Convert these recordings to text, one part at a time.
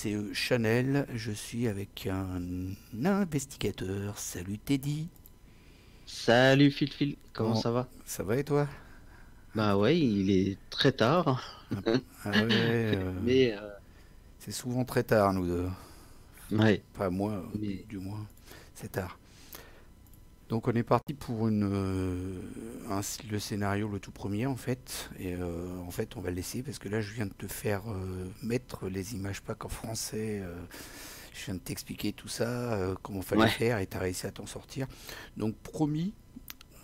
c'est Chanel, je suis avec un investigateur. Salut Teddy. Salut Phil, comment Bon, ça va? ça va et toi? Bah ouais, il est très tard, Un- Ah ouais, mais c'est souvent très tard nous deux. ouais, Pas moi, mais du moins, c'est tard. Donc on est parti pour le scénario le tout premier en fait. Et en fait on va le laisser parce que là je viens de te faire mettre les images pas qu'en français. Je viens de t'expliquer tout ça, comment fallait ouais, faire et t'as réussi à t'en sortir. Donc promis,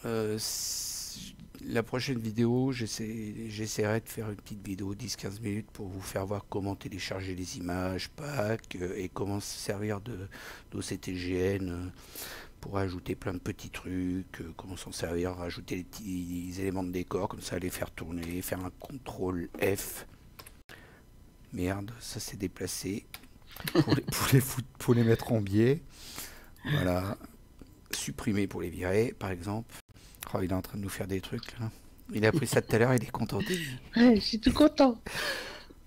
la prochaine vidéo, j'essaierai de faire une petite vidéo 10-15 minutes pour vous faire voir comment télécharger les images, pack, et comment se servir de d'OCTGN pour ajouter plein de petits trucs, comment s'en servir, rajouter les petits éléments de décor, comme ça les faire tourner, faire un contrôle F. Merde, ça s'est déplacé. Pour les mettre en biais. Voilà. Supprimer pour les virer, par exemple. Oh, il est en train de nous faire des trucs là. Il a appris ça tout à l'heure, il est content. ouais, je suis tout content.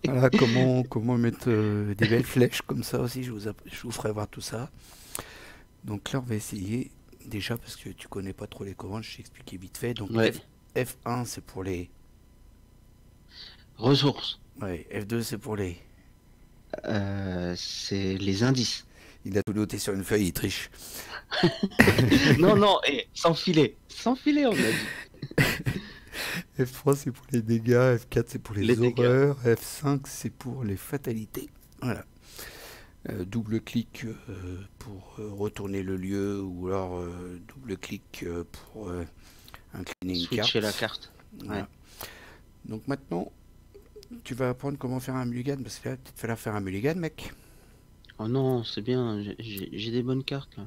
Voilà, comment mettre des belles flèches comme ça aussi, je vous ferai voir tout ça. Donc là, on va essayer, déjà parce que tu connais pas trop les commandes, je t'ai expliqué vite fait. Donc Ouais, F1 c'est pour les... ressources, Ouais, F2 c'est pour les... c'est les indices. Il a tout noté sur une feuille, il triche. Non, non, et sans filet, on a dit. F3 c'est pour les dégâts, F4 c'est pour Les les dégâts. horreurs, F5 c'est pour les fatalités. Voilà. Double clic pour retourner le lieu ou alors double clic pour incliner une Switcher la carte. carte. Ouais. Voilà. Donc maintenant, tu vas apprendre comment faire un mulligan parce que là, peut-être falloir faire un mulligan, mec. Oh non, c'est bien, j'ai des bonnes cartes là.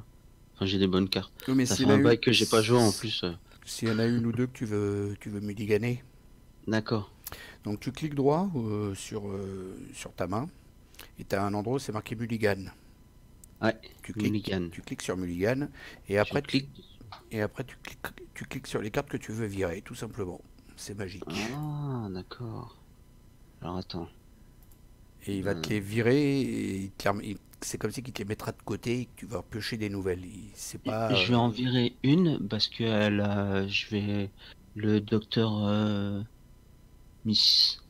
Enfin, j'ai des bonnes cartes. Oui, mais Ça fait un bail que j'ai pas joué en plus. s'il y en a une ou deux que tu veux mulliganer, D'accord. donc tu cliques droit sur ta main et tu as un endroit où c'est marqué mulligan. Ouais, mulligan. Tu cliques sur mulligan et Je après clique. tu cliques sur les cartes que tu veux virer, tout simplement. C'est magique. Ah, d'accord. Alors attends. Et il va te Euh, les virer et c'est comme si il te les mettra de côté et que tu vas piocher des nouvelles. C'est pas... Je vais en virer une parce que je vais le docteur Miss.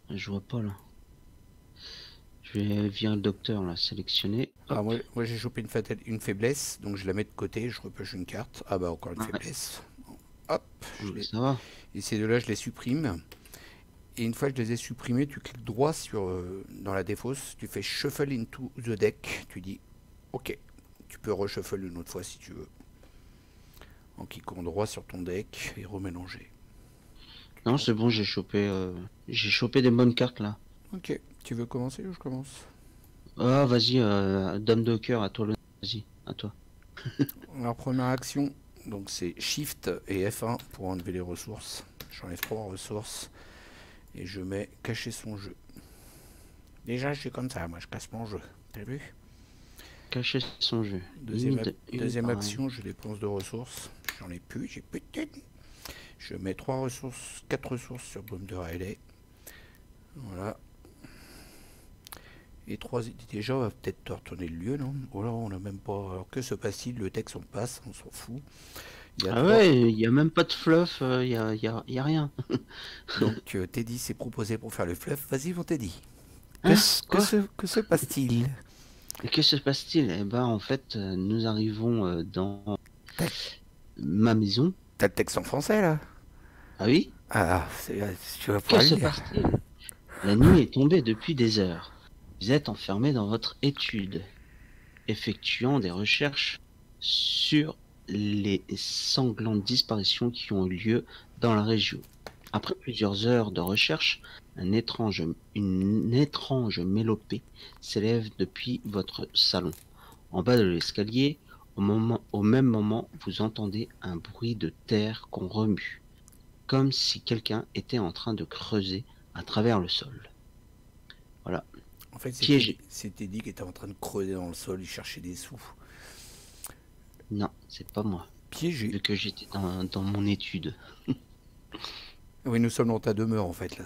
Je vois pas là. Je vais virer le docteur là, sélectionner. Ah, Hop. moi j'ai chopé une faiblesse, donc je la mets de côté, je repioche une carte. Ah bah encore une Ouais, faiblesse. Hop, ça va. et ces deux-là je les supprime. Et une fois que je les ai supprimés, tu cliques droit dans la défausse, tu fais Shuffle into the deck, tu dis OK. Tu peux reshuffle une autre fois si tu veux. En cliquant droit sur ton deck et remélanger. Non, c'est bon, j'ai chopé des bonnes cartes là. Ok, tu veux commencer ou je commence? Ah, vas-y, Dame de cœur, à toi le. Vas-y, à toi. Alors première action, donc c'est Shift et F1 pour enlever les ressources. J'enlève 3 ressources et je mets cacher son jeu. Déjà je suis comme ça, moi je casse mon jeu. T'as vu? Cacher son jeu. Deuxième action, je dépense 2 ressources. J'en ai plus, j'ai plus de thunes. Je mets 3 ressources, 4 ressources sur Baume de Riley. Voilà. Et 3, déjà on va peut-être te retourner le lieu, non? Oh là, on n'a même pas. Alors que se passe-t-il? Le texte on passe, on s'en fout. Il y a Ah 3. ouais, il y a même pas de fluff, y a rien. Donc Teddy s'est proposé pour faire le fluff. Vas-y mon Teddy. Hein? Quoi? Que se passe-t-il? Et que se passe-t-il? Eh ben, en fait, nous arrivons dans T'as ma maison. t'as le texte en français là? Ah oui? Ah, tu vas Que pouvoir le se lire. passe-t-il? La nuit est tombée depuis des heures. Vous êtes enfermé dans votre étude, effectuant des recherches sur les sanglantes disparitions qui ont eu lieu dans la région. Après plusieurs heures de recherche, une étrange mélopée s'élève depuis votre salon. En bas de l'escalier, au même moment, vous entendez un bruit de terre qu'on remue, comme si quelqu'un était en train de creuser à travers le sol. Voilà. En fait, Piégé. c'est Teddy qui était en train de creuser dans le sol, il cherchait des sous. Non, c'est pas moi. Piégé. Vu que j'étais dans mon étude. Oui, nous sommes dans ta demeure en fait là.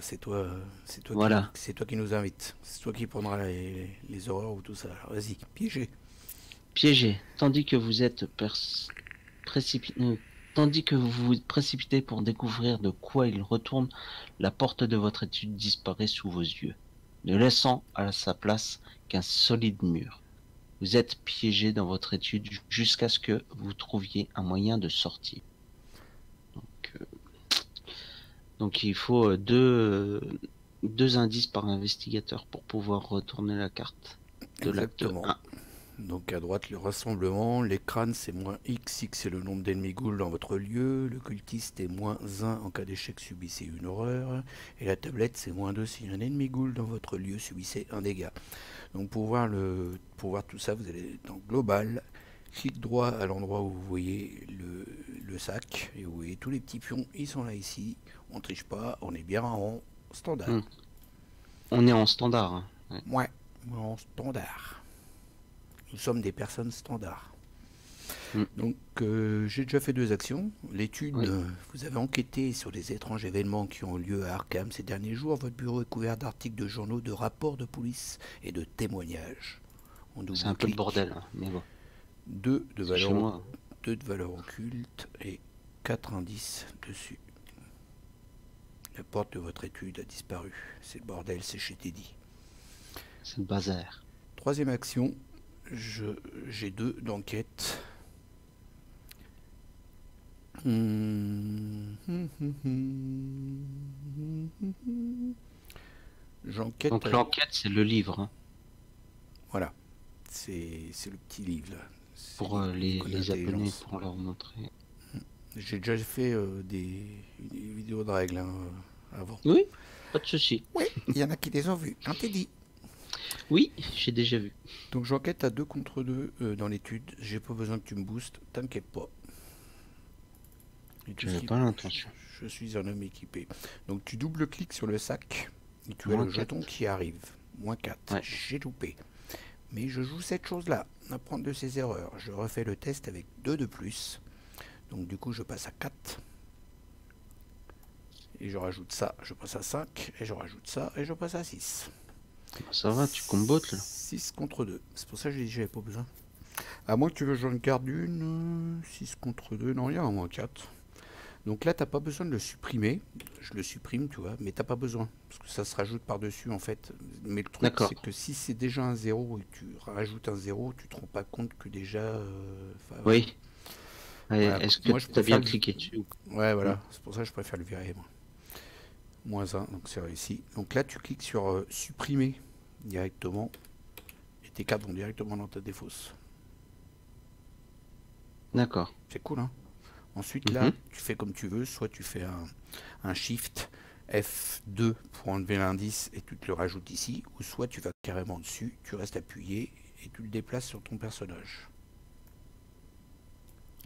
Voilà. C'est toi qui nous invites. C'est toi qui prendras les horreurs ou tout ça. Alors, vas-y, piégé. Piégé. Tandis que vous vous précipitez pour découvrir de quoi il retourne, la porte de votre étude disparaît sous vos yeux, ne laissant à sa place qu'un solide mur. Vous êtes piégé dans votre étude jusqu'à ce que vous trouviez un moyen de sortir. Donc, donc il faut deux indices par investigateur pour pouvoir retourner la carte de l'acte Exactement. 1. Donc à droite, le rassemblement, les crânes c'est moins X, X c'est le nombre d'ennemis ghouls dans votre lieu, le cultiste est moins 1 en cas d'échec subissez une horreur, et la tablette c'est moins 2 si un ennemi ghoul dans votre lieu subissez un dégât. Donc pour voir tout ça, vous allez dans Global, clic droit à l'endroit où vous voyez le sac, et vous voyez tous les petits pions, ils sont là ici, on triche pas, on est bien en Hmm. standard. On est en standard, hein. Ouais. Ouais, en standard. Nous sommes des personnes standards. Hmm. Donc j'ai déjà fait 2 actions. L'étude, Oui, vous avez enquêté sur les étranges événements qui ont lieu à Arkham ces derniers jours. Votre bureau est couvert d'articles de journaux, de rapports de police et de témoignages. On c'est un peu le double-clique. bordel, hein, mais bon, 2 de c'est chez valeur, moi. 2 de valeur occulte et 4 indices dessus. La porte de votre étude a disparu. C'est le bordel, c'est chez Teddy. C'est le bazar. Troisième action, j'ai 2 d'enquête. J'enquête. Donc l'enquête, c'est le livre, hein, Voilà, c'est le petit livre là. C'est pour l'icône les abonnés, d'intelligence. pour leur montrer. J'ai déjà fait des vidéos de règles hein, avant. Oui, pas de souci. Oui, il y en a qui les ont vues, j'en t'ai dit. Oui, j'ai déjà vu. Donc j'enquête à 2 contre 2 dans l'étude. J'ai pas besoin que tu me boostes, t'inquiète pas. Et tout ce J'avais qui... pas l'intention. Je suis un homme équipé. Donc tu double-cliques sur le sac et tu as Moins le jeton 4. qui arrive. Moins 4. Ouais. J'ai loupé. Mais je joue cette chose-là. Apprendre de ses erreurs. Je refais le test avec 2 de plus. Donc du coup je passe à 4. Et je rajoute ça. Je passe à 5. Et je rajoute ça. Et je passe à 6. Bah, ça va, tu combotes là. 6 contre 2. C'est pour ça que j'ai dit que j'avais pas besoin. À moins que tu veux que j'en garde une. 6 contre 2. Non, il y a un moins 4. Donc là, t'as pas besoin de le supprimer. Je le supprime, tu vois, mais t'as pas besoin. Parce que ça se rajoute par-dessus, en fait. Mais le truc, D'accord. c'est que si c'est déjà un zéro et que tu rajoutes un zéro, tu te rends pas compte que déjà. Oui. Voilà. Est-ce que Moi, je tu as préfère bien le. cliqué dessus? Ouais, Hmm. voilà. C'est pour ça que je préfère le virer, moi. Moins un, donc c'est réussi. Donc là, tu cliques sur supprimer directement. Et tes cartes vont directement dans ta défausse. D'accord. C'est cool, hein. Ensuite, là, Mhm. tu fais comme tu veux. Soit tu fais un shift F2 pour enlever l'indice et tu te le rajoutes ici. Ou soit tu vas carrément dessus, tu restes appuyé et tu le déplaces sur ton personnage.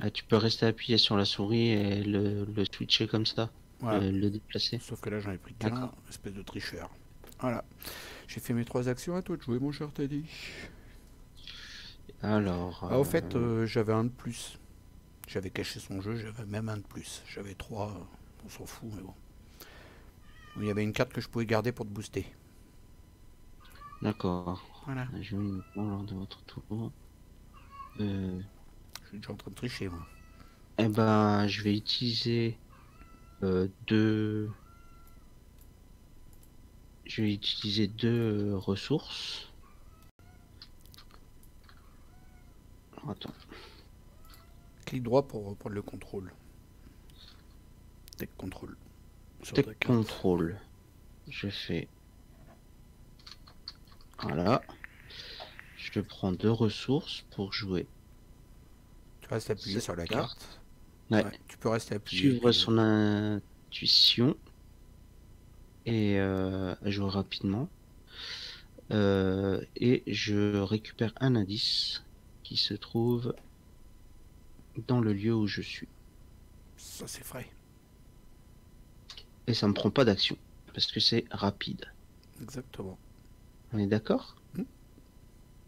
Ah, tu peux rester appuyé sur la souris et le switcher comme ça, Voilà. le déplacer. Sauf que là, j'en ai pris qu'un, D'accord. espèce de tricheur. Voilà. J'ai fait mes 3 actions, à toi de jouer, mon cher Teddy. Alors, Ah, au fait, j'avais un de plus. J'avais caché son jeu, j'avais même un de plus. J'avais 3, on s'en fout, mais bon. Il y avait une carte que je pouvais garder pour te booster. d'accord. Voilà. Je vais uniquement lors de votre tour. Euh, Je suis déjà en train de tricher, moi. eh ben, je vais utiliser deux. Je vais utiliser deux ressources. Alors, attends. Clic droit pour reprendre le contrôle. Tech contrôle. Sur Tech ta carte. contrôle. Je fais. Voilà. Je prends deux ressources pour jouer Tu restes appuyé cette sur la carte. carte. Ouais. Ouais, tu peux rester appuyé. Suivre son intuition et jouer rapidement. Et je récupère un indice qui se trouve dans le lieu où je suis. Ça, c'est frais. Et ça me prend pas d'action parce que c'est rapide. Exactement. On est d'accord? Hmm.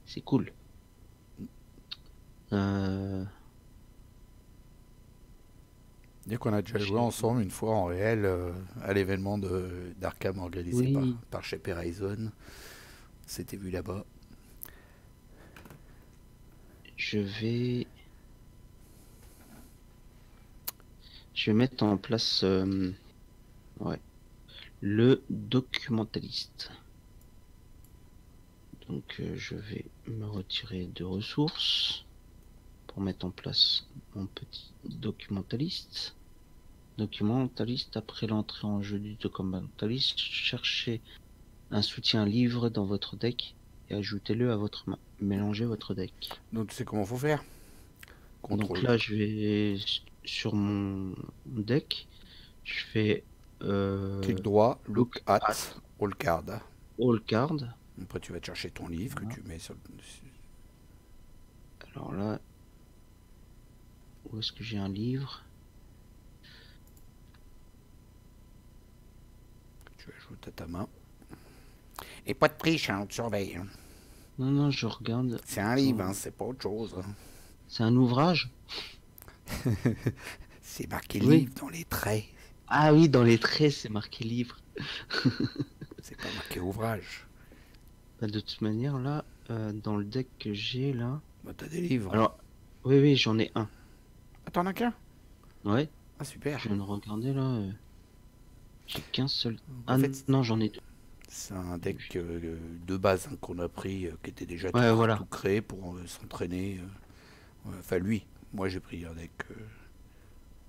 C'est cool. Euh, Dès qu'on a déjà joué J'ai- ensemble une fois en réel à l'événement d'Arkham organisé Oui, par chez Horizon. C'était vu là-bas. je vais, je vais mettre en place, ouais, le documentaliste. Donc, je vais me retirer de ressources pour mettre en place mon petit documentaliste. Documentaliste, après l'entrée en jeu du documentaliste, cherchez un soutien livre dans votre deck et ajoutez-le à votre main. Mélangez votre deck. Donc tu sais comment faut faire. Donc Contrôle. là, je vais sur mon deck, je fais Clic droit, look look at at, all card. all card. Après tu vas te chercher ton livre que Voilà. tu mets sur Alors là, où est-ce que j'ai un livre? que tu ajoutes à ta main. Et pas de triche, hein, on te surveille. Hein. Non, non, je regarde. C'est un livre, hein, c'est pas autre chose. Hein. C'est un ouvrage? C'est marqué Oui. livre dans les traits. Ah oui, dans les traits, c'est marqué livre. C'est pas marqué ouvrage. Bah, de toute manière, là, dans le deck que j'ai, là... Bah t'as des livres. Alors, oui, oui, j'en ai un. Ah, t'en as qu'un? Ouais, Ah super. je viens de regarder, là. J'ai qu'un seul... En Ah fait, non, j'en ai deux. c'est un deck de base hein, qu'on a pris, qui était déjà Ouais, tout, voilà. tout créé pour s'entraîner. Ouais, enfin lui, moi j'ai pris un deck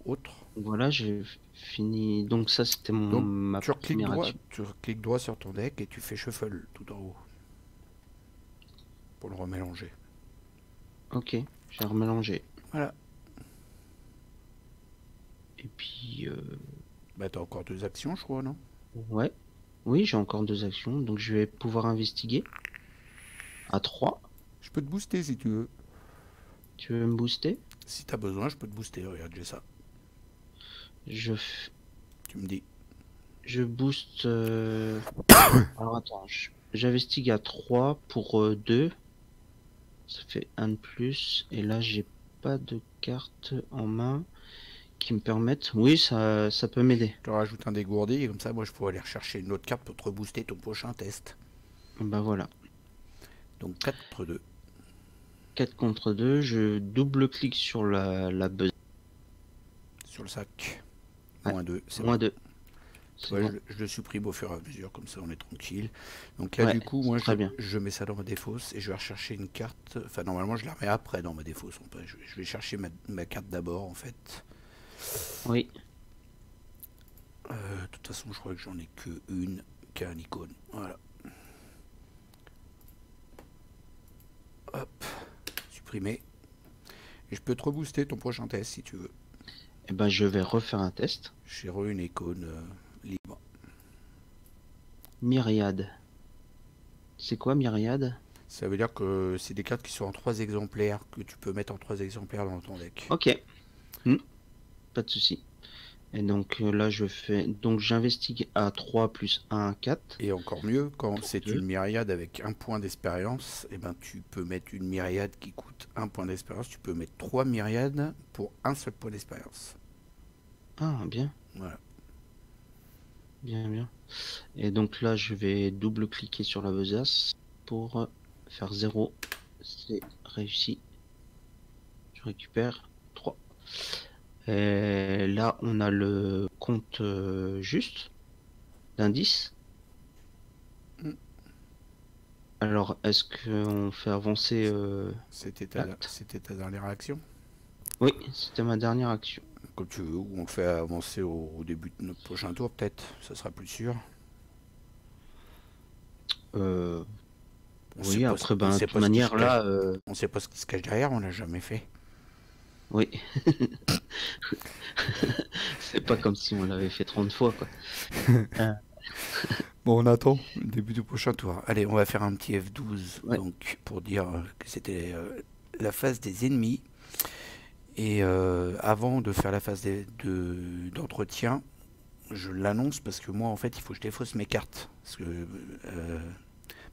autre. Voilà, j'ai fini. Donc ça, c'était Donc ma première action. tu cliques droit sur ton deck et tu fais shuffle tout en haut pour le remélanger. Ok, j'ai remélangé. Voilà. Et puis, Bah t'as encore deux actions je crois, non? ouais. Oui, j'ai encore deux actions. Donc je vais pouvoir investiguer. À 3. Je peux te booster si tu veux. Tu veux me booster? Si t'as besoin, je peux te booster, regarde, j'ai ça. Je, f- Tu me dis. je booste. Alors attends, j'investigue à 3 pour 2. Ça fait un de plus. Et là, j'ai pas de carte en main qui me permettent. Oui, ça peut m'aider. Je te rajoute un dégourdi et comme ça, moi je pourrais aller rechercher une autre carte pour te rebooster ton prochain test. Bah voilà. Donc 4 contre 2. 4 contre 2. Je double-clique sur la buzz. Sur le sac. Ouais. Moins 2, c'est Moins bon. 2. Tu C'est vois, bon. je le supprime au fur et à mesure, comme ça on est tranquille. Donc là, Ouais, du coup, c'est moi très bien. je mets ça dans ma défausse et je vais rechercher une carte. Enfin, normalement, je la remets après dans ma défausse. Je vais chercher ma carte d'abord, en fait. Oui. De toute façon, je crois que j'en ai que une qui a un icône. Voilà. Hop, supprimer. Et je peux te rebooster ton prochain test si tu veux. Et ben, je vais refaire un test. J'ai une icône libre. Myriade. C'est quoi Myriade? Ça veut dire que c'est des cartes qui sont en 3 exemplaires, que tu peux mettre en 3 exemplaires dans ton deck. Ok. Hmm, pas de souci. Et donc là, je fais. Donc j'investigue à 3 plus 1, 4 Et encore mieux, quand pour c'est 2. une myriade avec un point d'expérience, et ben tu peux mettre une myriade qui coûte un point d'expérience, tu peux mettre 3 myriades pour un seul point d'expérience. Ah, bien. Voilà. Bien, bien. Et donc là, je vais double-cliquer sur la besace pour faire 0. C'est réussi. Je récupère 3. Et là, on a le compte juste d'indice. Mm. Alors, est-ce qu'on fait avancer C'était l'acte? ta dernière action. Oui, c'était ma dernière action. Comme tu veux, ou on le fait avancer au début de notre prochain tour, peut-être. Ça sera plus sûr. Euh, On sait oui, pas, après, on ben, de sait toute pas ce qui se manière, cache. là, On sait pas ce qui se cache derrière, on l'a jamais fait. oui. C'est pas comme si on l'avait fait 30 fois, quoi. Bon, on attend le début du prochain tour. Allez, on va faire un petit F12 Ouais. donc, pour dire que c'était la phase des ennemis. Et avant de faire la phase d'entretien, je l'annonce parce que moi, en fait, il faut que je défausse mes cartes. Parce que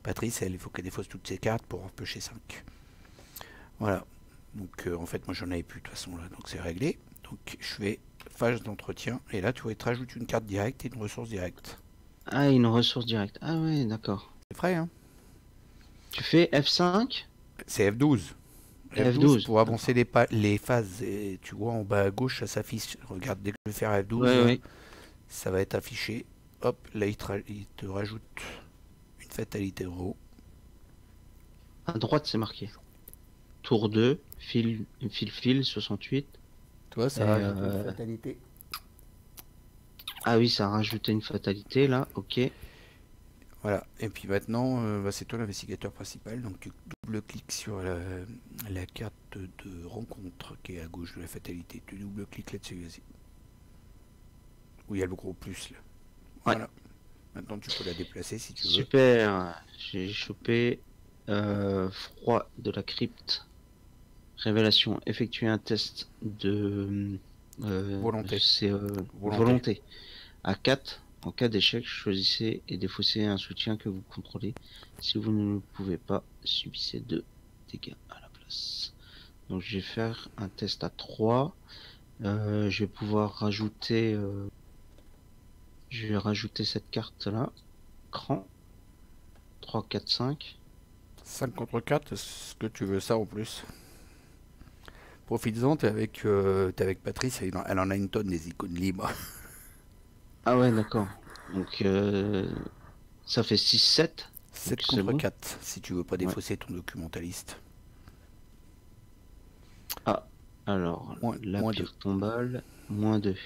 Patrice, il faut qu'elle défausse toutes ses cartes pour repêcher 5. Voilà. Donc, en fait, moi, j'en avais plus de toute façon là, donc c'est réglé. Donc, je fais phase d'entretien. Et là, tu te rajoutes une carte directe et une ressource directe. Ah, une ressource directe. Ah ouais, d'accord. C'est vrai, hein? Tu fais F5, C'est F12. F12 F12. pour avancer D'accord. les phases. Et tu vois en bas à gauche, ça s'affiche. Regarde, dès que je vais faire F12, Ouais, là, ouais. ça va être affiché. Hop, là, il te rajoute une fatalité en haut. À droite, c'est marqué. Tour 2, fil, 68. Tu vois, ça Et rajoute une fatalité. ah oui, ça a rajouté une fatalité là, ok. Voilà. Et puis maintenant, c'est toi l'investigateur principal. Donc tu double-cliques sur la carte de rencontre qui est à gauche de la fatalité. Tu double-cliques là-dessus, vas-y. Où il y a le gros plus là. Ouais, Voilà. Maintenant tu peux la déplacer si tu veux. super. J'ai chopé froid de la crypte. Révélation. Effectuer un test de Volonté. c'est Volonté. volonté. À 4, en cas d'échec, choisissez et défaussez un soutien que vous contrôlez. Si vous ne le pouvez pas, subissez 2 dégâts à la place. Donc je vais faire un test à 3. Je vais pouvoir rajouter je vais rajouter cette carte là. Cran. 3, 4, 5. 5 contre 4, est-ce que tu veux ça en plus? Profites-en, t'es avec Patrice, elle en a une tonne des icônes libres. Ah ouais, d'accord. Donc ça fait 6, 7. Donc 7 c'est contre bon. 4, si tu veux pas Ouais. défausser ton documentaliste. Ah, alors, la Moins 2. pierre tombale, -2.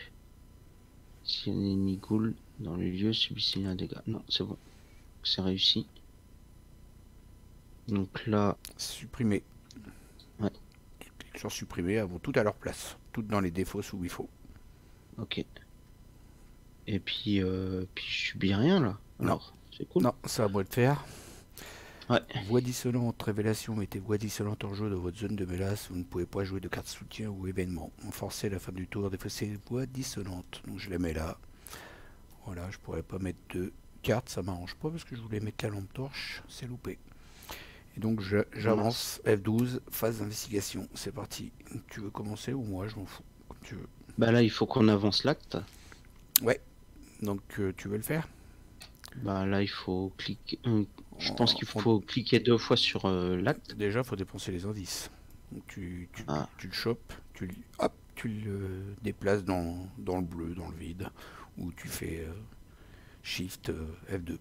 Si un ennemi ghoul dans le lieu, subissez un dégât. Non, c'est bon. C'est réussi. Donc là, Supprimer. ouais, Clique sur supprimer, elles vont toutes à leur place. Toutes dans les défauts où il faut. ok. Et puis je subis rien là. Non, Alors, c'est cool. non, ça à moi de faire. Ouais. Voix dissonante, révélation, mettez voix dissonante en jeu dans votre zone de menace. Vous ne pouvez pas jouer de carte soutien ou événement. Forcez la fin du tour, défausser voix dissonante. Donc je les mets là. Voilà, je pourrais pas mettre deux cartes, ça m'arrange pas parce que je voulais mettre la lampe torche, c'est loupé. Et donc Mince. j'avance, F12, phase d'investigation, c'est parti. Tu veux commencer ou moi, je m'en fous, comme tu veux. Bah là, il faut qu'on avance l'acte. Ouais, donc tu veux le faire? Bah là, il faut cliquer. Je pense En- qu'il en- faut cliquer 2 fois sur l'acte. Déjà, il faut dépenser les indices. Donc Ah, tu le chopes, hop, tu le déplaces dans le bleu, dans le vide, ou tu fais Shift F2.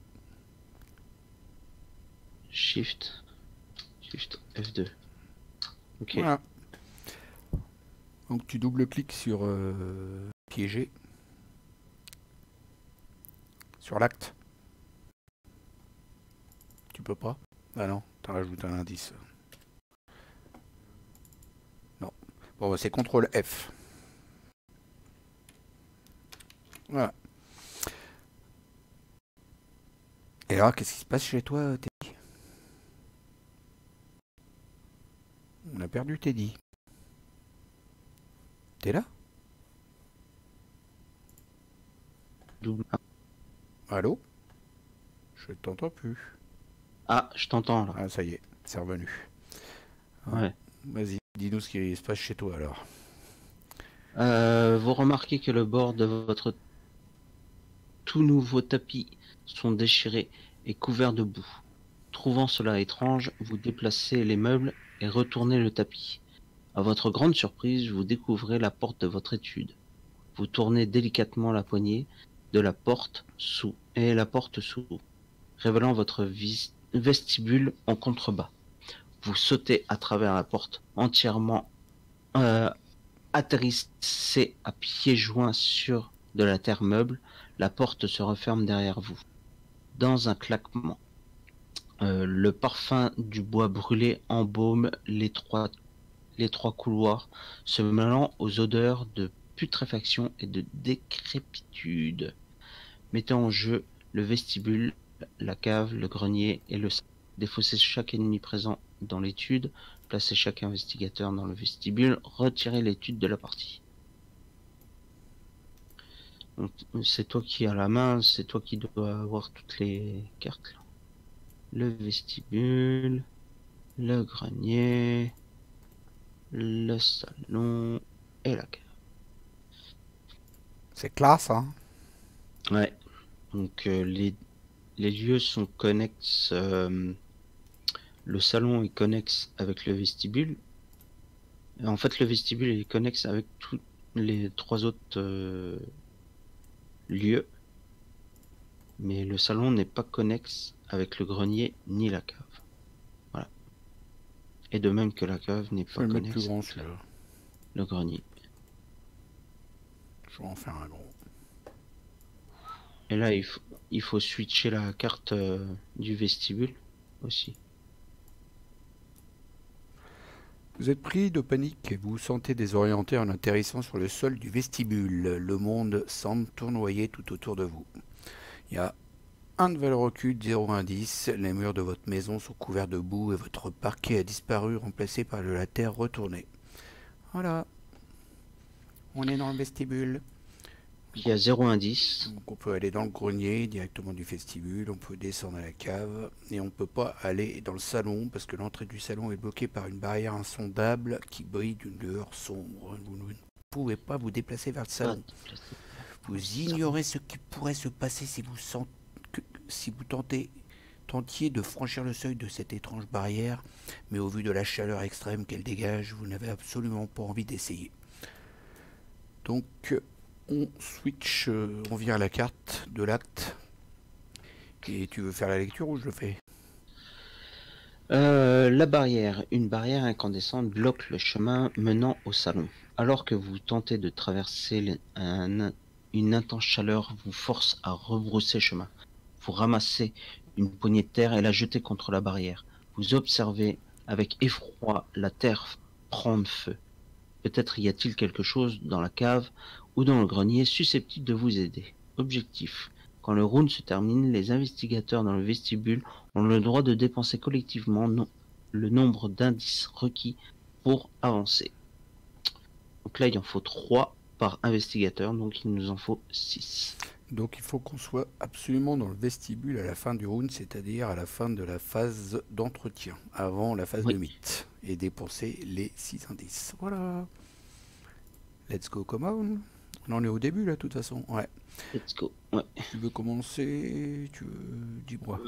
Shift, Shift F2. Ok. Voilà. Donc tu double-cliques sur piéger, sur l'acte. Tu peux pas? Ah non, t'as rajouté un indice. Non. Bon, bah, c'est CTRL F. Voilà. Et alors, qu'est-ce qui se passe chez toi, Teddy? On a perdu Teddy. T'es là? Double. Allô? Je t'entends plus. Ah, je t'entends là. Ah, ça y est, c'est revenu. Hein. Ouais. Vas-y, dis-nous ce qui se passe chez toi alors. Vous remarquez que le bord de votre tout nouveau tapis sont déchirés et couverts de boue. Trouvant cela étrange, vous déplacez les meubles et retournez le tapis. À votre grande surprise, vous découvrez la porte de votre étude. Vous tournez délicatement la poignée de la porte s'ouvre, révélant votre vestibule en contrebas. Vous sautez à travers la porte entièrement, euh, atterrissez à pieds joints sur de la terre meuble. La porte se referme derrière vous. Dans un claquement, le parfum du bois brûlé embaume les trois couloirs, se mêlant aux odeurs de putréfaction et de décrépitude. Mettez en jeu le vestibule, la cave, le grenier et le salon. Défaussez chaque ennemi présent dans l'étude, placez chaque investigateur dans le vestibule, retirez l'étude de la partie. Donc, c'est toi qui as la main, c'est toi qui dois avoir toutes les cartes là. Le vestibule, le grenier, le salon et la cave. C'est classe, hein. Ouais. Donc les lieux sont connexes. Le salon est connexe avec le vestibule. En fait, le vestibule est connexe avec tous les 3 autres lieux. Mais le salon n'est pas connexe avec le grenier ni la cave. Voilà. Et de même que la cave n'est Je pas vais le mettre plus connexe grand avec celui-là. le grenier. Je vais en faire un gros. Et là, il faut switcher la carte du vestibule aussi. Vous êtes pris de panique et vous vous sentez désorienté en atterrissant sur le sol du vestibule. Le monde semble tournoyer tout autour de vous. Il y a un de valeur occulte, 0 indice. Les murs de votre maison sont couverts de boue et votre parquet a disparu, remplacé par de la terre retournée. Voilà, on est dans le vestibule. Il y a 0 indice. Donc on peut aller dans le grenier directement du vestibule, on peut descendre à la cave et on ne peut pas aller dans le salon parce que l'entrée du salon est bloquée par une barrière insondable qui brille d'une lueur sombre. Vous ne pouvez pas vous déplacer vers le salon. Vous ignorez ce qui pourrait se passer si vous tentiez de franchir le seuil de cette étrange barrière, mais au vu de la chaleur extrême qu'elle dégage, vous n'avez absolument pas envie d'essayer. Donc on switch, on vient à la carte de l'acte. Et tu veux faire la lecture ou je le fais? La barrière. Une barrière incandescente bloque le chemin menant au salon. Alors que vous tentez de traverser, une intense chaleur vous force à rebrousser chemin. Vous ramassez une poignée de terre et la jetez contre la barrière. Vous observez avec effroi la terre prendre feu. Peut-être y a-t-il quelque chose dans la cave ou dans le grenier susceptible de vous aider. Objectif. Quand le round se termine, les investigateurs dans le vestibule ont le droit de dépenser collectivement le nombre d'indices requis pour avancer. Donc là, il en faut 3 par investigateur, donc il nous en faut 6. Donc il faut qu'on soit absolument dans le vestibule à la fin du round, c'est-à-dire à la fin de la phase d'entretien, avant la phase de Oui, mythe, et dépenser les 6 indices. Voilà. Let's go, come on. On en est au début là, de toute façon. Ouais. let's go. Ouais. Tu veux commencer? Tu veux... Dis-moi.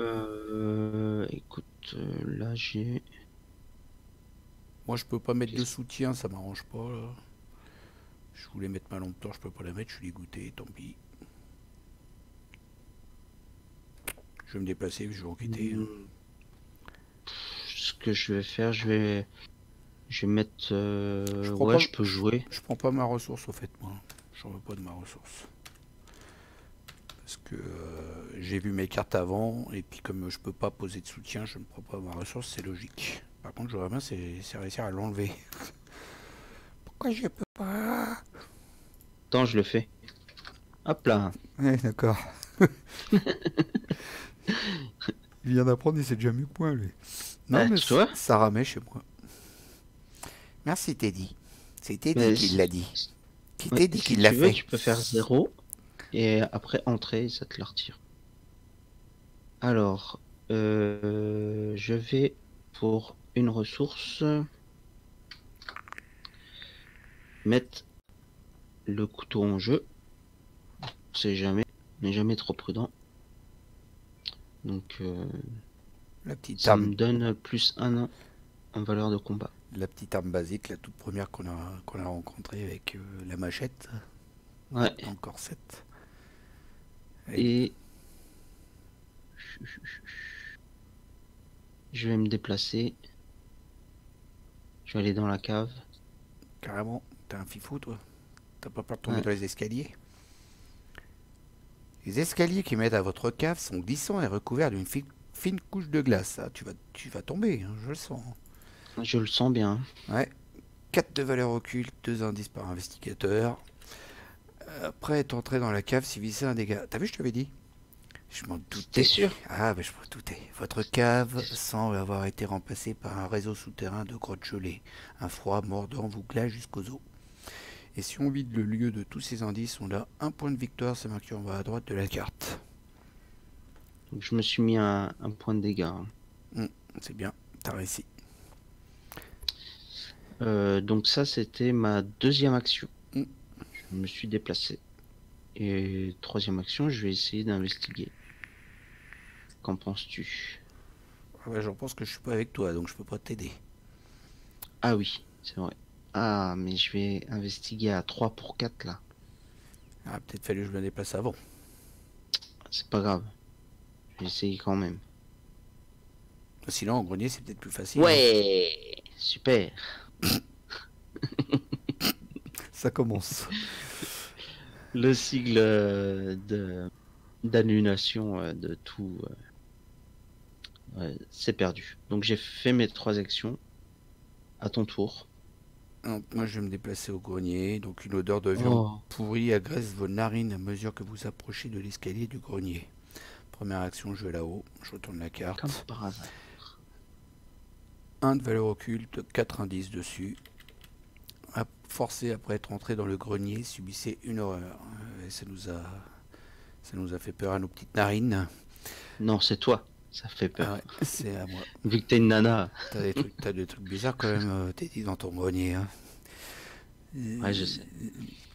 Écoute, là j'ai... Moi je peux pas mettre de soutien, ça m'arrange pas là. Je voulais mettre ma lampe torche, je peux pas la mettre, je suis dégoûté, tant pis. Je vais me déplacer, je vais enquêter. Ce que je vais faire, je vais mettre... prends ouais, pas- je peux jouer. Je prends pas ma ressource au fait, moi. J'en veux pas de ma ressource. Parce que j'ai vu mes cartes avant, et puis comme je peux pas poser de soutien, je ne prends pas ma ressource, c'est logique. Par contre, j'aurais bien, c'est réussir à l'enlever. Pourquoi je peux pas? Attends, je le fais. Hop là. Ouais, d'accord. Il vient d'apprendre, il sait déjà mieux que moi, lui. Non, mais Tu vois? ça ramait chez moi. Merci, Teddy. C'est Teddy Mais qui l'a dit. Qui ouais, t'a dit si qu'il l'a tu veux, fait? tu peux faire 0 et après entrer, ça te le retire. Alors, je vais pour une ressource mettre le couteau en jeu. On sait jamais, on n'est jamais trop prudent. Donc, La petite ça arme, me donne plus 1 en valeur de combat. la petite arme basique, la toute première qu'on a rencontrée avec la machette Ouais. dans le corset. Et je vais me déplacer. Je vais aller dans la cave. Carrément, t'es un fifou, toi. T'as pas peur de tomber Ouais. dans les escaliers? Les escaliers qui mènent à votre cave sont glissants et recouverts d'une fine couche de glace. Ah, tu vas tomber, hein, je le sens. Je le sens bien. Ouais. 4 de valeur occulte, 2 indices par investigateur. Après être entré dans la cave, subissez un dégât. T'as vu, je t'avais dit? Je m'en T'es doutais. sûr? Ah, mais je m'en doutais. Votre cave semble avoir été remplacée par un réseau souterrain de grottes gelées. Un froid mordant vous glace jusqu'aux os. Et si on vide le lieu de tous ces indices, on a un point de victoire, c'est marqué en bas à droite de la carte. Donc, je me suis mis un point de dégâts. C'est bien, t'as réussi. Donc ça, c'était ma deuxième action. Mm. Je me suis déplacé. Et troisième action, je vais essayer d'investiguer. Qu'en penses-tu? Ah ouais, j'en pense que je suis pas avec toi, donc je peux pas t'aider. Ah oui, c'est vrai. Ah, mais je vais investiguer à 3 pour 4 là. Ah, peut-être fallu que je me déplace avant. C'est pas grave. Je vais essayer quand même. Sinon, au grenier, c'est peut-être plus facile, hein. Ouais, super. Ça commence. Le sigle de d'annulation de tout, ouais, c'est perdu. Donc j'ai fait mes 3 actions. À ton tour. Donc, moi, je vais me déplacer au grenier. Donc, une odeur de viande Oh, pourrie agresse vos narines à mesure que vous approchez de l'escalier du grenier. Première action, je vais là-haut. Je retourne la comme carte. par hasard. 1 de valeur occulte, 4 indices dessus. Forcé après être entré dans le grenier, subissez une horreur. Ça nous a fait peur à nos petites narines. Non, c'est toi. Ça fait Ah ouais, peur. c'est à moi. Vu que t'es une nana. T'as des trucs bizarres quand même, t'es dit dans ton grenier, hein. Ouais, je sais.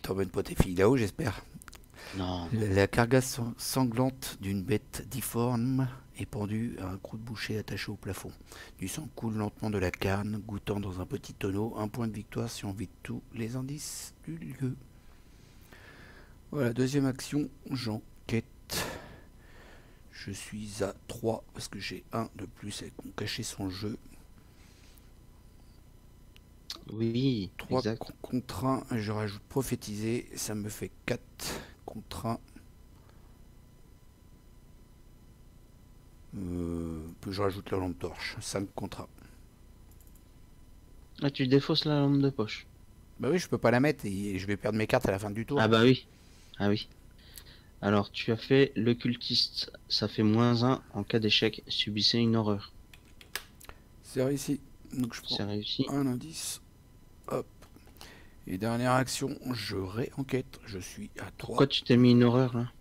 T'emmènes pas tes filles là-haut, j'espère. Non, non. La cargasse sanglante d'une bête difforme est pendue à un croc de boucher attaché au plafond. Du sang coule lentement de la canne, goûtant dans un petit tonneau. Un point de victoire si on vide tous les indices du lieu. Voilà, deuxième action, j'enquête. Je suis à 3 parce que j'ai un de plus avec mon caché son jeu. Oui, 3 exact. contre 1, je rajoute prophétiser, ça me fait 4 contre 1. Puis je rajoute la lampe torche, 5 contre 1. Ah, tu défausses la lampe de poche. Bah oui, je peux pas la mettre et je vais perdre mes cartes à la fin du tour. Ah bah oui. Ah oui. Alors, tu as fait le cultiste. Ça fait -1 en cas d'échec. Subissez une horreur. C'est réussi. Donc je prends C'est réussi. un indice. Hop. Et dernière action, je réenquête. Je suis à 3. Pourquoi tu t'es mis une horreur là?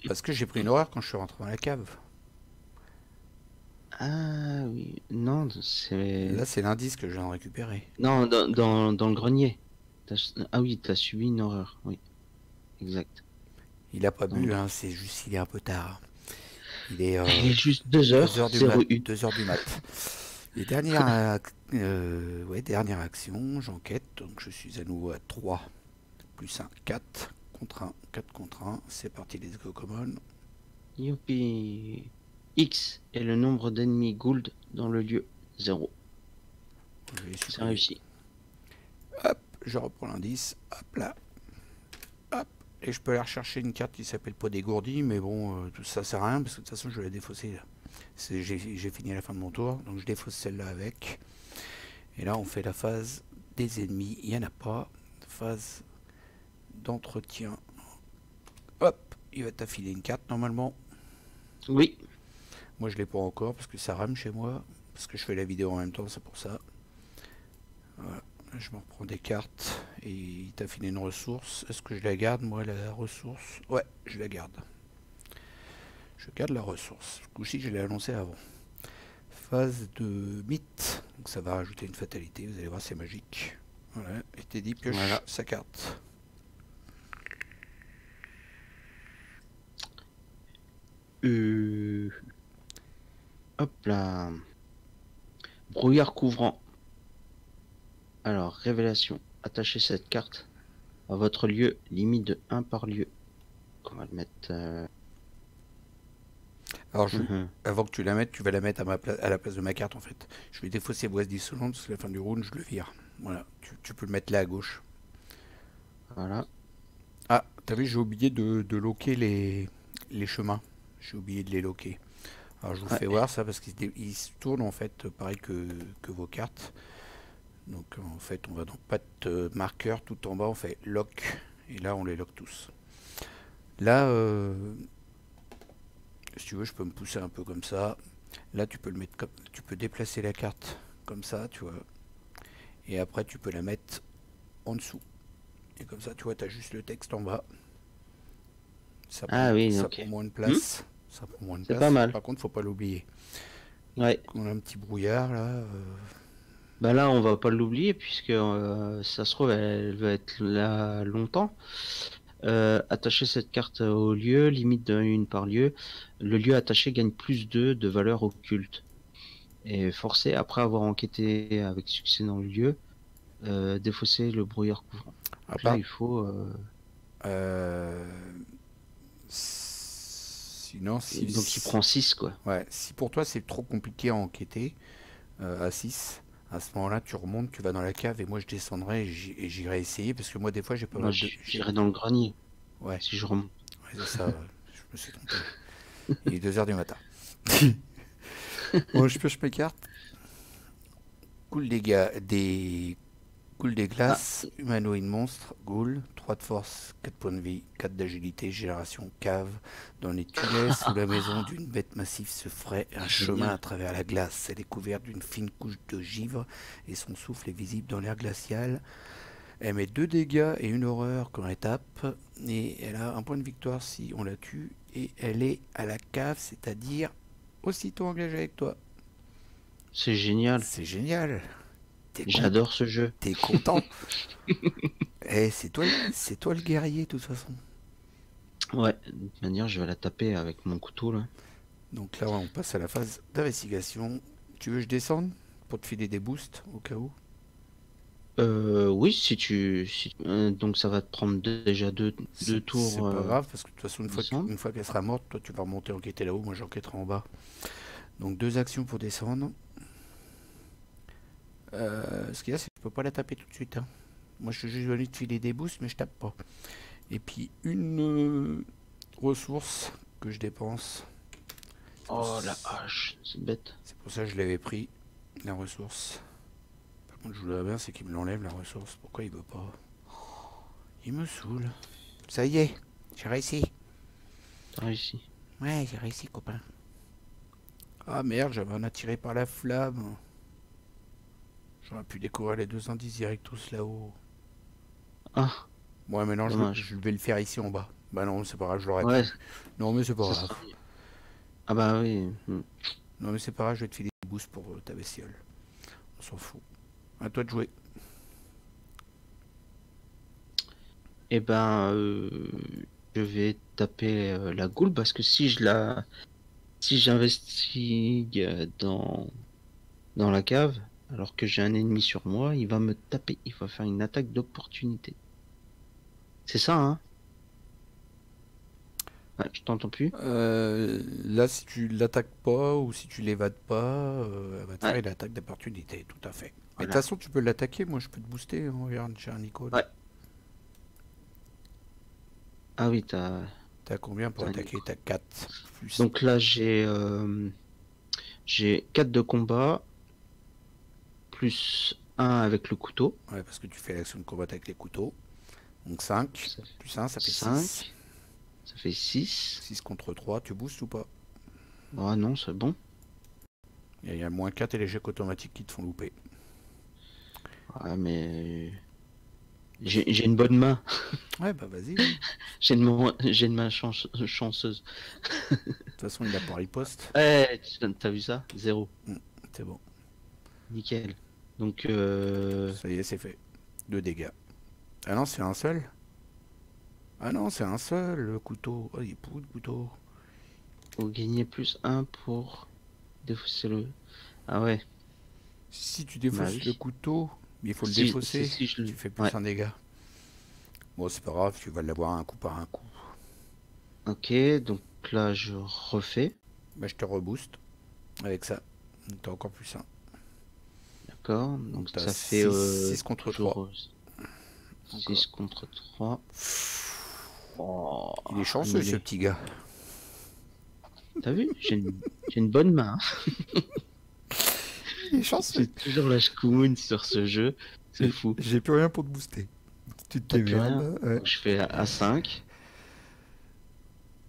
Parce que j'ai pris une horreur quand je suis rentré dans la cave. Ah oui. Non, c'est... Là, c'est l'indice que je viens de récupérer. Non, dans le grenier. Ah oui, t'as subi une horreur. Oui, exact. Il a pas Dans le bu, grenier. hein, c'est juste il est un peu tard. Il est Il est juste 2 2 heures, heures du mat. 01. 2 heures du mat. Et dernière action, j'enquête. Donc je suis à nouveau à 3 plus 1, 4 contre 1, 4 contre 1. C'est parti, let's go common. Youpi. X est le nombre d'ennemis Gould dans le lieu 0. Je vais C'est supprimer. réussi. Hop, je reprends l'indice. Hop là. Hop. Et je peux aller rechercher une carte qui s'appelle pas dégourdie, mais bon, tout ça sert à rien parce que de toute façon je vais la défausser là. J'ai fini à la fin de mon tour, donc je défausse celle-là avec. Et là on fait la phase des ennemis. Il n'y en a pas. Phase d'entretien. Hop, il va t'affiler une carte normalement. Oui. Moi je l'ai pas encore parce que ça rame chez moi. Parce que je fais la vidéo en même temps, c'est pour ça. Voilà. Je me reprends des cartes et il t'a filé une ressource. Est-ce que je la garde, moi, la ressource? Ouais, je la garde. Je garde la ressource. Ce coup-ci, je l'ai annoncé avant. Phase de mythe. Donc ça va rajouter une fatalité. Vous allez voir, c'est magique. Voilà. Et Teddy pioche Voilà. sa carte. Hop là. Brouillard couvrant. Alors, révélation. Attachez cette carte à votre lieu, limite de 1 par lieu. On va le mettre... Alors, avant que tu la mettes, tu vas la mettre à la place de ma carte, en fait. Je vais défausser Boise dissonante, parce que la fin du round, je le vire. Voilà. Tu peux le mettre là à gauche. Voilà. Ah, t'as vu, j'ai oublié de loquer les chemins. J'ai oublié de les loquer. Alors je vous fais voir ça parce qu'il se tourne en fait pareil que vos cartes. Donc en fait on va dans patte marqueur tout en bas, on fait lock et là on les lock tous. Là si tu veux je peux me pousser un peu comme ça. Là tu peux le mettre comme tu peux déplacer la carte comme ça, tu vois. Et après tu peux la mettre en dessous. Et comme ça tu vois, tu as juste le texte en bas. Ça Ah oui, ça ok. prend moins de place. Ça prend moins de C'est place. pas mal. Par contre, faut pas l'oublier. Ouais. On a un petit brouillard là. Bah là, on va pas l'oublier puisque ça se trouve, elle va être là longtemps. Attacher cette carte au lieu, limite de 1 par lieu. Le lieu attaché gagne +2 de valeur occulte. Et forcé, après avoir enquêté avec succès dans le lieu, défausser le brouillard couvrant. À Donc là, part. il faut. euh, Sinon, Donc il prend 6 quoi. ouais, si pour toi c'est trop compliqué à enquêter à 6, à ce moment-là, tu remontes, tu vas dans la cave et moi je descendrai et j'irai essayer parce que moi des fois j'ai pas Moi, mal de. j'irai dans le grenier Ouais, si je remonte. ouais, c'est ça, je me suis trompé. Il est 2 heures du matin. Bon, je pioche mes cartes. Cool des gars, cool des Ah, glaces, humanoïde monstre, ghoul, 3 de force, 4 points de vie, 4 d'agilité, génération, cave. Dans les tunnels sous la maison d'une bête massive se ferait un chemin à génial. travers la glace. Elle est couverte d'une fine couche de givre et son souffle est visible dans l'air glacial. Elle met 2 dégâts et une horreur quand elle tape. Et elle a un point de victoire si on la tue. Et elle est à la cave, c'est-à-dire aussitôt engagée avec toi. C'est génial. C'est génial. T'es con- J'adore ce jeu. T'es content. Eh, c'est toi le guerrier de toute façon. Ouais, de toute manière, je vais la taper avec mon couteau là. Donc là, ouais, on passe à la phase d'investigation. Tu veux que je descende pour te filer des boosts au cas où? Oui, donc ça va te prendre déjà deux C'est tours pas grave parce que de toute façon, descendre. une fois qu'elle sera morte, toi tu vas remonter enquêter là-haut, moi j'enquêterai en bas. Donc 2 actions pour descendre. Ce qu'il y a, c'est que tu peux pas la taper tout de suite, hein. Moi je suis juste venu te filer des boosts, mais je tape pas. Et puis une ressource que je dépense. Oh la hache, c'est bête. C'est pour ça que je l'avais pris, la ressource. Par contre, je voudrais bien, c'est qu'il me l'enlève la ressource. Pourquoi il veut pas? Il me saoule. Ça y est, j'ai réussi. T'as réussi. Ouais, j'ai réussi, copain. Ah merde, j'avais un attiré par la flamme. J'aurais pu découvrir les 2 indices directos là-haut. Ah, Ouais, maintenant dommage. je vais le faire ici en bas. Bah non, c'est pas grave, je l'aurais Ouais, pu. Non, mais c'est pas ça grave. sera mieux. Ah bah oui. Non, mais c'est pas grave, je vais te filer des boosts pour ta bestiole. On s'en fout. À toi de jouer. Eh ben, je vais taper la goule parce que si j'investigue dans la cave, alors que j'ai un ennemi sur moi, il va me taper. Il va faire une attaque d'opportunité. C'est ça, hein? Ouais, je t'entends plus? Là, si tu l'attaques pas ou si tu l'évades pas, elle va te faire Ouais, une attaque d'opportunité, tout à fait. Mais de toute voilà. façon, tu peux l'attaquer, moi je peux te booster, hein. Regarde, j'ai un icône. Ouais. Ah oui, T'as combien pour t'as un attaquer? niveau. T'as 4 plus. Donc là, j'ai 4 de combat, plus un avec le couteau. Ouais, parce que tu fais l'action de combat avec les couteaux. Donc 5 Ça fait plus un, ça fait 6. 5, ça fait 6. 6 contre 3, tu boostes ou pas? Ah non, c'est bon. Il y a moins 4 et les jets automatiques qui te font louper. Ah, mais j'ai une bonne main. Ouais, bah vas-y, hein. J'ai une main chanceuse. De toute façon, il a pas riposte. Ouais, t'as vu ça? Zéro. C'est bon. Nickel. Donc, Ça y est, c'est fait. 2 dégâts. Ah non, c'est un seul? Ah non, c'est un seul, le couteau. Oh, il est pourri le couteau. vous gagnez plus un pour défausser le. Ah ouais, Si tu bah défausses le oui. couteau, il faut le Si défausser. je Tu le. fais plus Ouais. un dégât. Bon, c'est pas grave, tu vas l'avoir un coup par un coup. Ok, donc là, je refais. Bah, je te rebooste avec ça. Donc, t'as encore plus un. D'accord. Donc, Donc t'as ça fait 6 contre 3. toujours Encore. 6 contre 3. Oh, Il est chanceux, ce annulé. petit gars. T'as vu? J'ai une bonne main. Il est chanceux. J'ai toujours la schcoon sur ce jeu. C'est fou. J'ai plus rien pour te booster. Tu te T'as plus rien. démerdes. Ouais. Donc je fais à 5.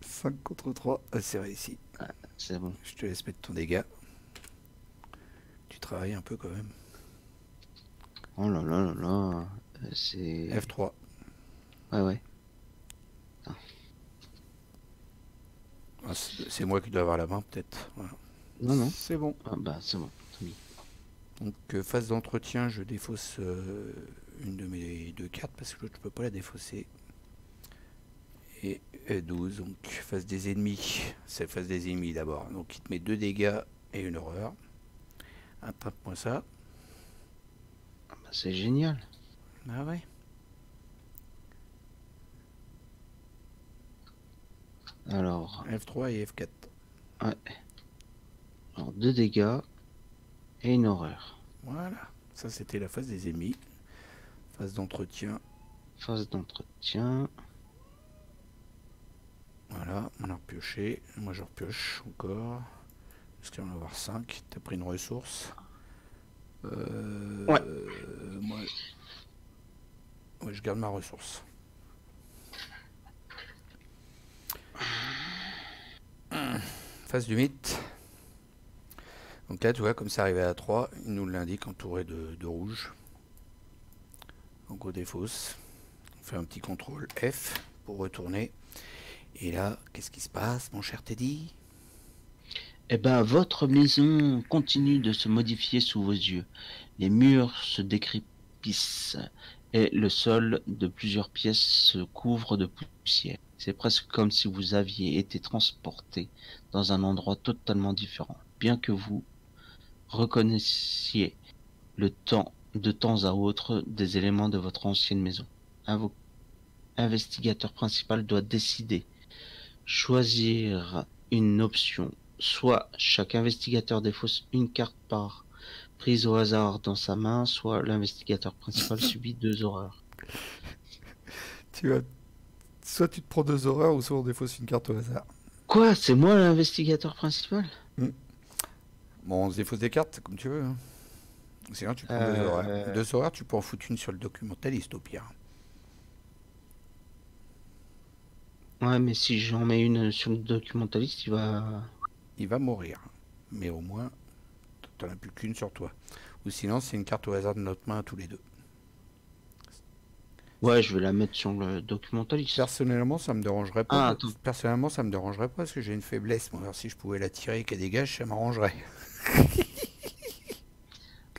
5 contre 3. Ah, c'est réussi. C'est bon. Je te laisse mettre ton dégât. Tu travailles un peu quand même. Oh là là là là. C'est. F3. Ouais, ouais. Ah, c'est moi qui dois avoir la main, peut-être. Voilà. Non, non. C'est bon. Ah bah, c'est bon. Tant pis. Donc phase d'entretien, je défausse une de mes deux cartes parce que l'autre je peux pas la défausser. Et 12, donc phase des ennemis, c'est phase des ennemis d'abord. Donc il te met 2 dégâts et une horreur. Attrape-moi ça. Ah bah, c'est génial. Ah ouais. Alors, F3 et F4. ouais. Alors 2 dégâts et une horreur. Voilà, ça c'était la phase des ennemis. Phase d'entretien. Phase d'entretien. Voilà, on a repioché. Moi je repioche encore. Parce qu'il va en avoir 5. T'as pris une ressource. Ouais. Moi, je garde ma ressource. Phase du mythe. Donc là, tu vois, comme ça arrivé à 3, il nous l'indique entouré de rouge. Donc on défausse. On fait un petit contrôle F pour retourner. Et là, qu'est-ce qui se passe, mon cher Teddy? Eh ben, votre maison continue de se modifier sous vos yeux. Les murs se décrépissent et le sol de plusieurs pièces se couvre de poussière. C'est presque comme si vous aviez été transporté dans un endroit totalement différent, bien que vous reconnaissiez de temps à autre des éléments de votre ancienne maison. Un investigateur principal doit décider, choisir une option. Soit chaque investigateur défausse une carte par prise au hasard dans sa main, soit l'investigateur principal subit 2 horreurs. Soit tu te prends 2 horreurs, ou soit on défausse une carte au hasard. Quoi? C'est moi l'investigateur principal? Bon, on se défausse des cartes, comme tu veux. Hein. Sinon, tu prends 2 horreurs. 2 horreurs, tu peux en foutre une sur le documentaliste, au pire. Ouais, mais si j'en mets une sur le documentaliste, Il va mourir. Mais au moins, t'en as plus qu'une sur toi. Ou sinon, c'est une carte au hasard de notre main à tous les deux. Ouais, je vais la mettre sur le documentaliste. Personnellement, ça me dérangerait pas. Ah, attends. Personnellement, ça me dérangerait pas parce que j'ai une faiblesse. Moi, alors, si je pouvais la tirer et qu'elle dégage, ça m'arrangerait.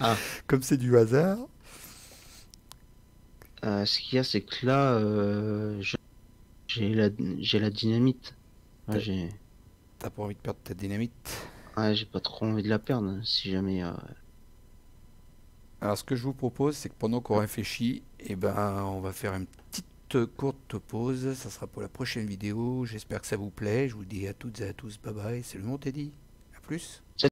Ah, Comme c'est du hasard. ce qu'il y a, c'est que là, j'ai la dynamite. Ouais, T'as pas envie de perdre ta dynamite. j'ai pas trop envie de la perdre, si jamais... Alors, ce que je vous propose, c'est que pendant qu'on réfléchit, eh ben, on va faire une petite courte pause. Ça sera pour la prochaine vidéo. J'espère que ça vous plaît. Je vous dis à toutes et à tous bye bye. C'est le nom, Teddy. À plus.